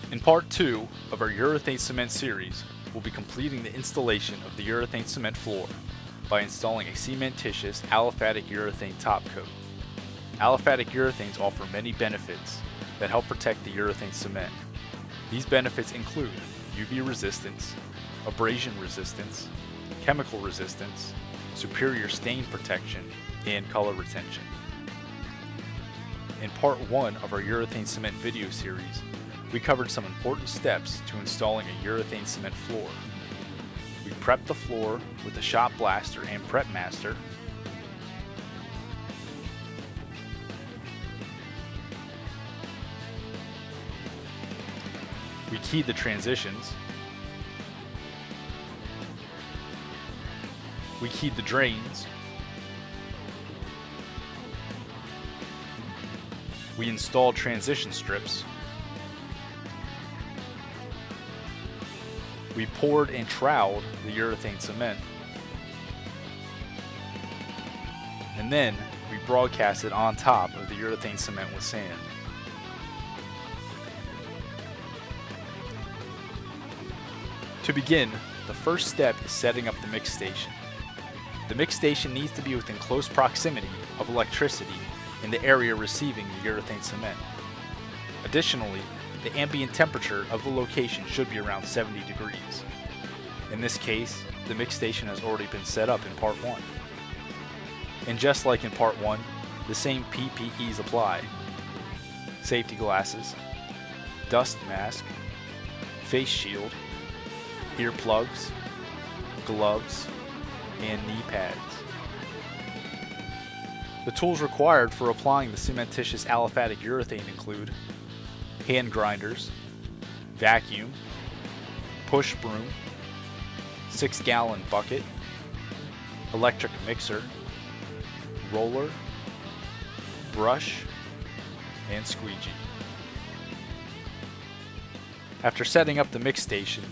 In part 2 of our urethane cement series, we'll be completing the installation of the urethane cement floor by installing a cementitious aliphatic urethane top coat. Aliphatic urethanes offer many benefits that help protect the urethane cement. These benefits include UV resistance, abrasion resistance, chemical resistance, superior stain protection, and color retention. In part 1 of our urethane cement video series, we covered some important steps to installing a urethane cement floor. We prepped the floor with the shot blaster and prep master. We keyed the transitions. We keyed the drains. We installed transition strips. We poured and troweled the urethane cement. And then we broadcasted on top of the urethane cement with sand. To begin, the first step is setting up the mix station. The mix station needs to be within close proximity of electricity in the area receiving the urethane cement. Additionally, the ambient temperature of the location should be around 70 degrees. In this case, the mix station has already been set up in part 1. And just like in part 1, the same PPEs apply: safety glasses, dust mask, face shield, earplugs, gloves, and knee pads. The tools required for applying the cementitious aliphatic urethane include hand grinders, vacuum, push broom, 6-gallon bucket, electric mixer, roller, brush, and squeegee. After setting up the mix station,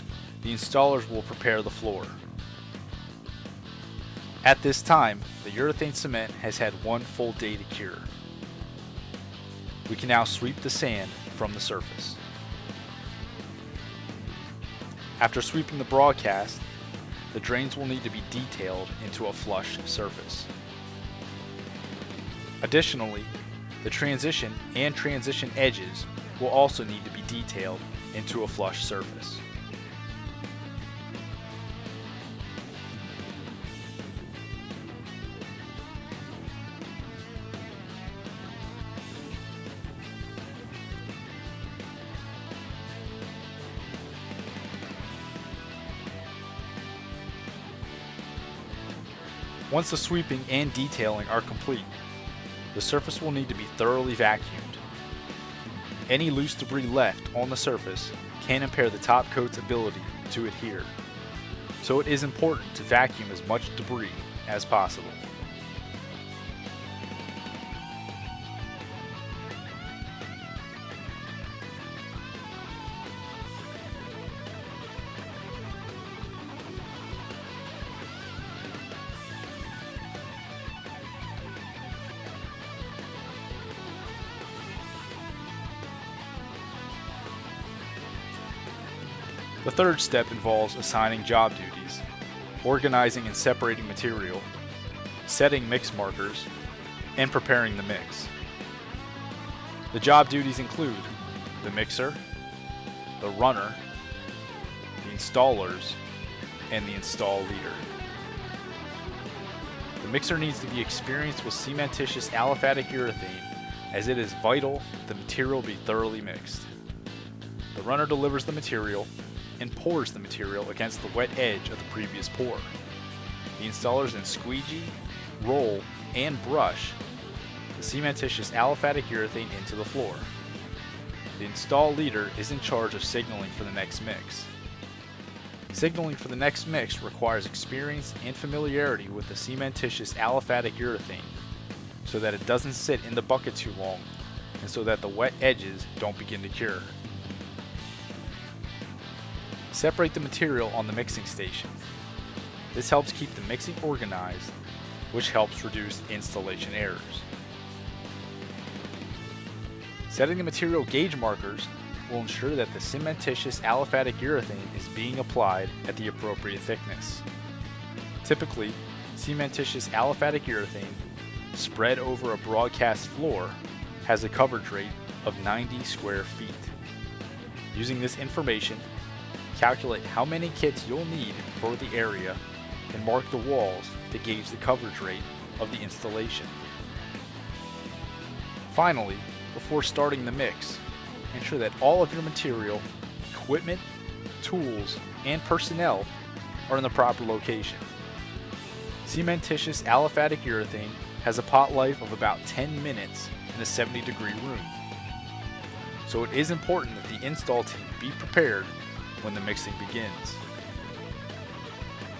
the installers will prepare the floor. At this time, the urethane cement has had one full day to cure. We can now sweep the sand from the surface. After sweeping the broadcast, the drains will need to be detailed into a flush surface. Additionally, the transition and transition edges will also need to be detailed into a flush surface. Once the sweeping and detailing are complete, the surface will need to be thoroughly vacuumed. Any loose debris left on the surface can impair the top coat's ability to adhere, so it is important to vacuum as much debris as possible. The third step involves assigning job duties, organizing and separating material, setting mix markers, and preparing the mix. The job duties include the mixer, the runner, the installers, and the install leader. The mixer needs to be experienced with cementitious aliphatic urethane, as it is vital the material be thoroughly mixed. The runner delivers the material and pours the material against the wet edge of the previous pour. The installers then squeegee, roll, and brush the cementitious aliphatic urethane into the floor. The install leader is in charge of signaling for the next mix. Signaling for the next mix requires experience and familiarity with the cementitious aliphatic urethane so that it doesn't sit in the bucket too long and so that the wet edges don't begin to cure. Separate the material on the mixing station. This helps keep the mixing organized, which helps reduce installation errors. Setting the material gauge markers will ensure that the cementitious aliphatic urethane is being applied at the appropriate thickness. Typically, cementitious aliphatic urethane spread over a broadcast floor has a coverage rate of 90 square feet. Using this information, calculate how many kits you'll need for the area and mark the walls to gauge the coverage rate of the installation. Finally, before starting the mix, ensure that all of your material, equipment, tools, and personnel are in the proper location. Cementitious aliphatic urethane has a pot life of about 10 minutes in a 70-degree room, so it is important that the install team be prepared when the mixing begins.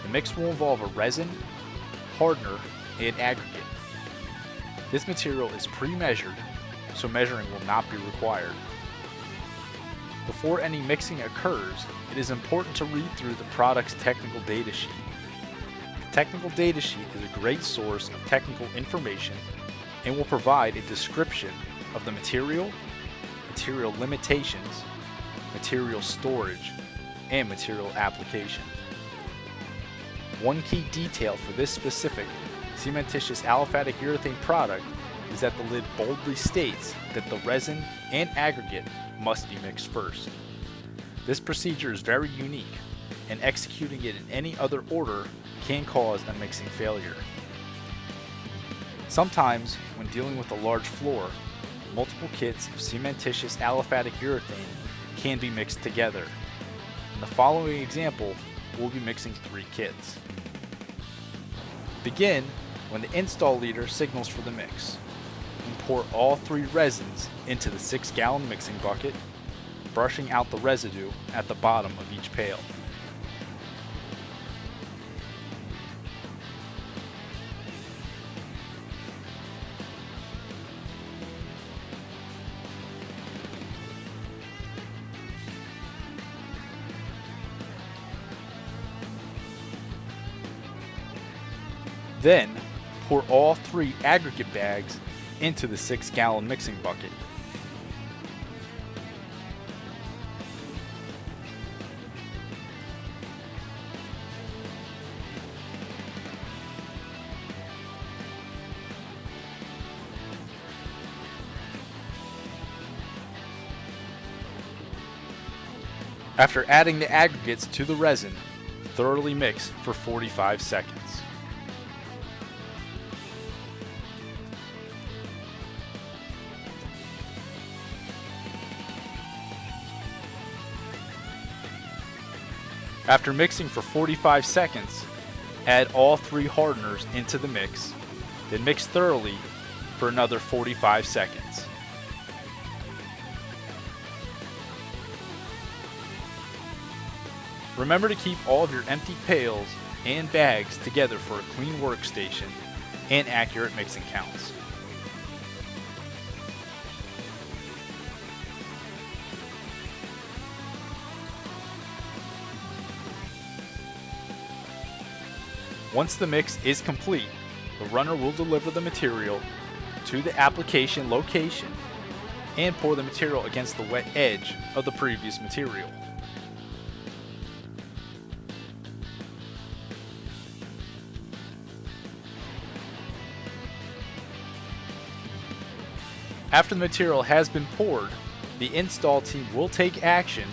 The mix will involve a resin, hardener, and aggregate. This material is pre-measured, so measuring will not be required. Before any mixing occurs, it is important to read through the product's technical data sheet. The technical data sheet is a great source of technical information and will provide a description of the material, material limitations, material storage, and material application. One key detail for this specific cementitious aliphatic urethane product is that the lid boldly states that the resin and aggregate must be mixed first. This procedure is very unique, and executing it in any other order can cause a mixing failure. Sometimes, when dealing with a large floor, multiple kits of cementitious aliphatic urethane can be mixed together. In the following example, we'll be mixing 3 kits. Begin when the install leader signals for the mix, and pour all 3 resins into the 6-gallon mixing bucket, brushing out the residue at the bottom of each pail. Then, pour all 3 aggregate bags into the 6-gallon mixing bucket. After adding the aggregates to the resin, thoroughly mix for 45 seconds. After mixing for 45 seconds, add all 3 hardeners into the mix, then mix thoroughly for another 45 seconds. Remember to keep all of your empty pails and bags together for a clean workstation and accurate mixing counts. Once the mix is complete, the runner will deliver the material to the application location and pour the material against the wet edge of the previous material. After the material has been poured, the install team will take action,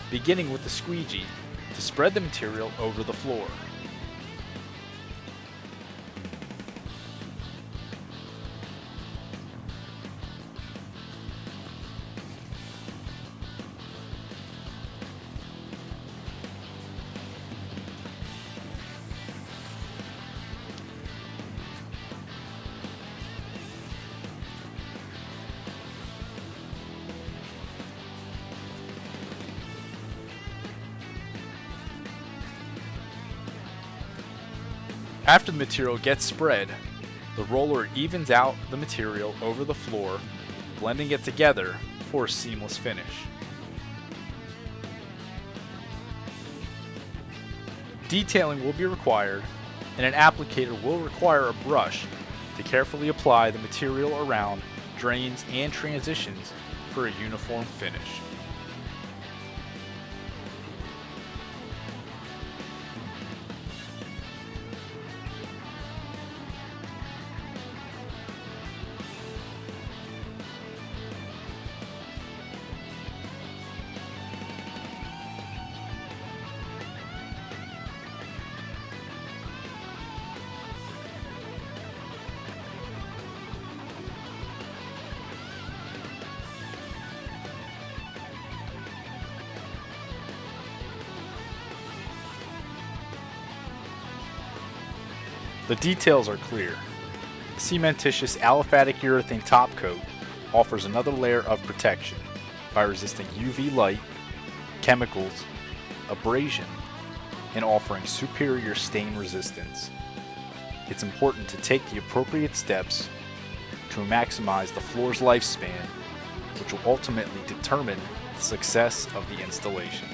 beginning with the squeegee, to spread the material over the floor. After the material gets spread, the roller evens out the material over the floor, blending it together for a seamless finish. Detailing will be required, and an applicator will require a brush to carefully apply the material around drains and transitions for a uniform finish. The details are clear. The cementitious aliphatic urethane top coat offers another layer of protection by resisting UV light, chemicals, abrasion, and offering superior stain resistance. It's important to take the appropriate steps to maximize the floor's lifespan, which will ultimately determine the success of the installation.